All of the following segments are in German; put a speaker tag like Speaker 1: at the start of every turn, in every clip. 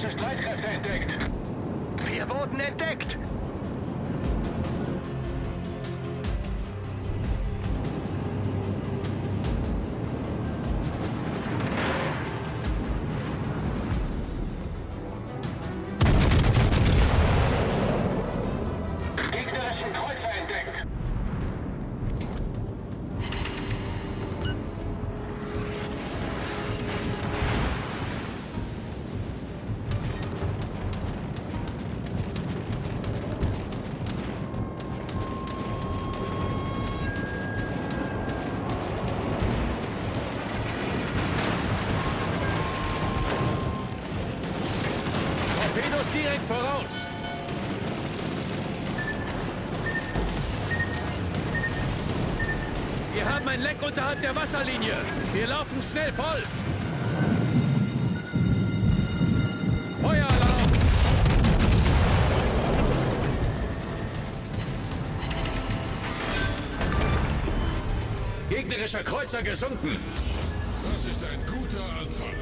Speaker 1: Gegnerische Streitkräfte entdeckt.
Speaker 2: Wir wurden entdeckt!
Speaker 1: Gegnerischen Kreuzer entdeckt.
Speaker 3: Torpedos direkt voraus! Wir haben ein Leck unterhalb der Wasserlinie. Wir laufen schnell voll. Feueralarm! Gegnerischer Kreuzer gesunken.
Speaker 4: Das ist ein guter Anfang.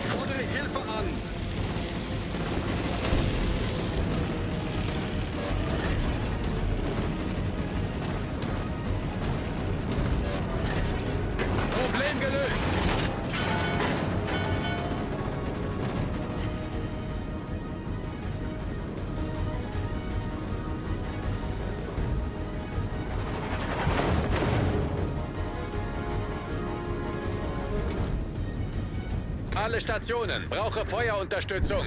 Speaker 2: Fordere Hilfe an!
Speaker 3: Problem gelöst. Alle Stationen. Brauche Feuerunterstützung.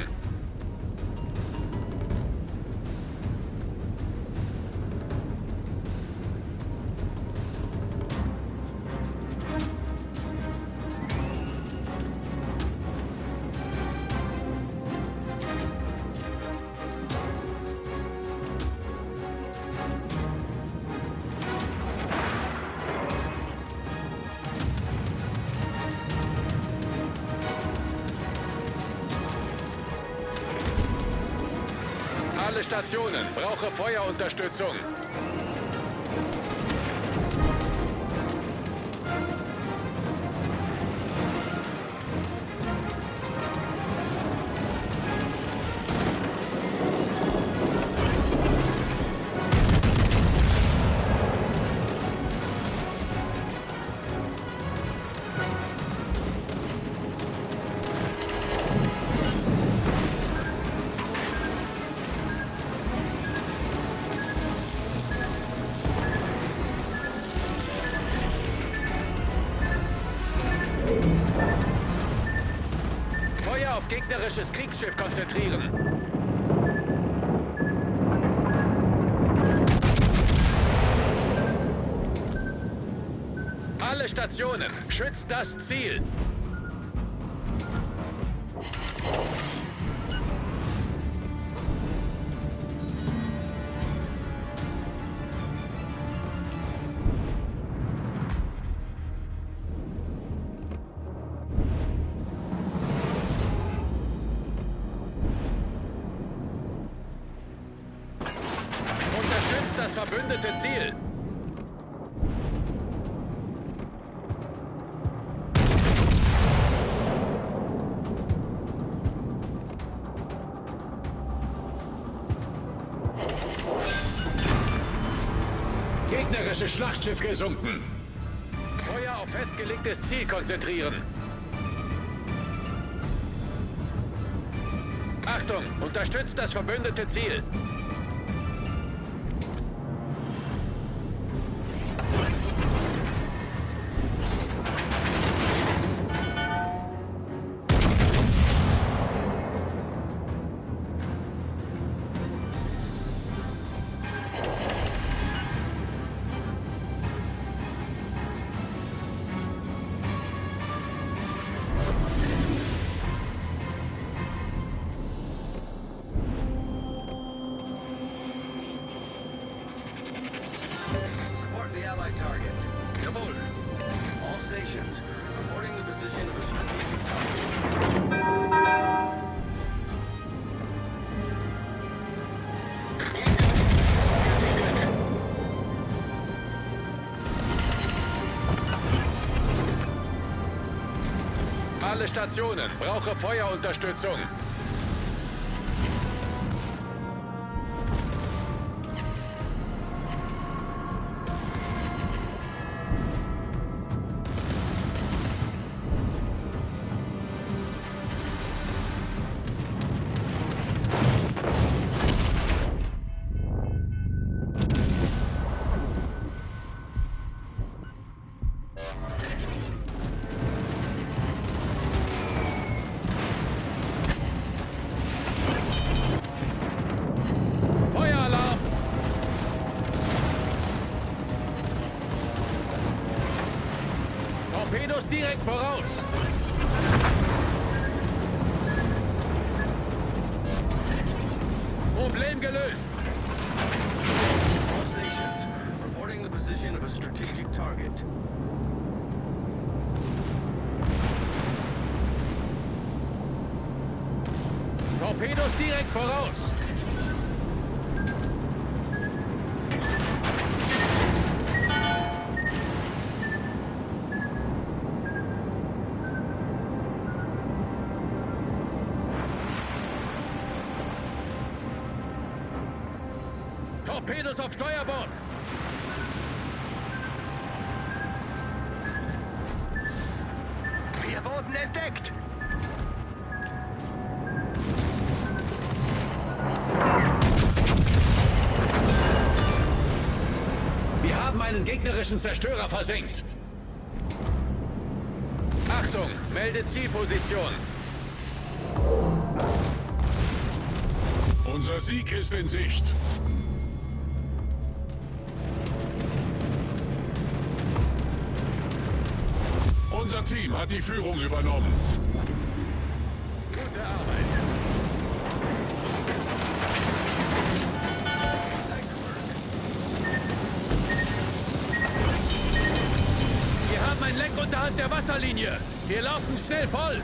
Speaker 3: Alle Stationen. Brauche Feuerunterstützung. Feuer auf gegnerisches Kriegsschiff konzentrieren. Alle Stationen. Schützt das Ziel. Unterstützt das verbündete Ziel. Gegnerisches Schlachtschiff gesunken. Feuer auf festgelegtes Ziel konzentrieren. Achtung! Unterstützt das verbündete Ziel.
Speaker 2: Support the Allied target. Jawohl. All stations, reporting the position of a strategic target.
Speaker 1: Gesichtet.
Speaker 3: Alle Stationen. Brauche Feuerunterstützung. Feueralarm! Torpedos direkt voraus! Problem gelöst!
Speaker 2: All stations, reporting the position of a strategic target.
Speaker 3: Torpedos direkt voraus! Torpedos auf Steuerbord!
Speaker 2: Wir wurden entdeckt!
Speaker 3: Wir haben einen gegnerischen Zerstörer versenkt. Achtung, melde Zielposition.
Speaker 4: Unser Sieg ist in Sicht. Unser Team hat die Führung übernommen.
Speaker 3: Gute Arbeit. Wir haben ein Leck unterhalb der Wasserlinie. Wir laufen schnell voll.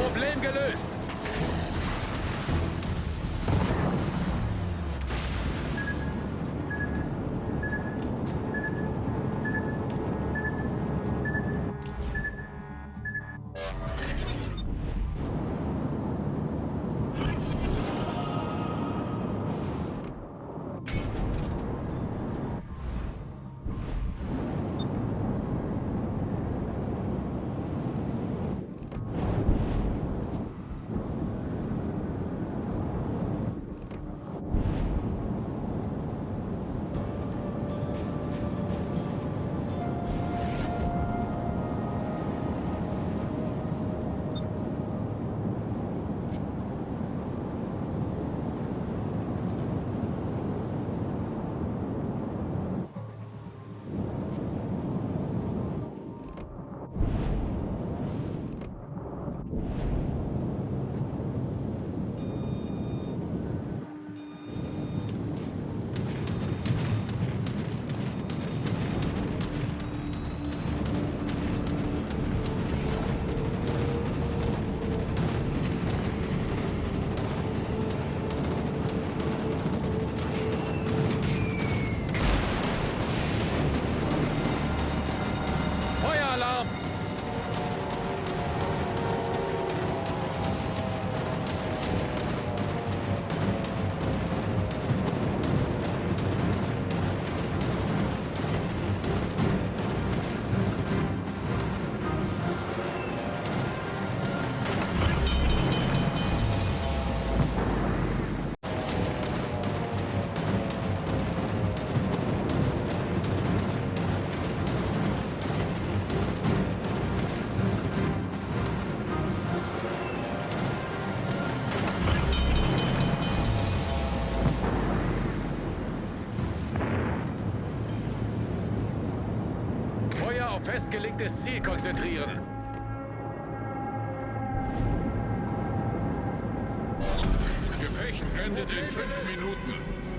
Speaker 3: Problem gelöst. Feueralarm! Feuer auf festgelegtes Ziel konzentrieren.
Speaker 4: Gefecht endet in 5 Minuten.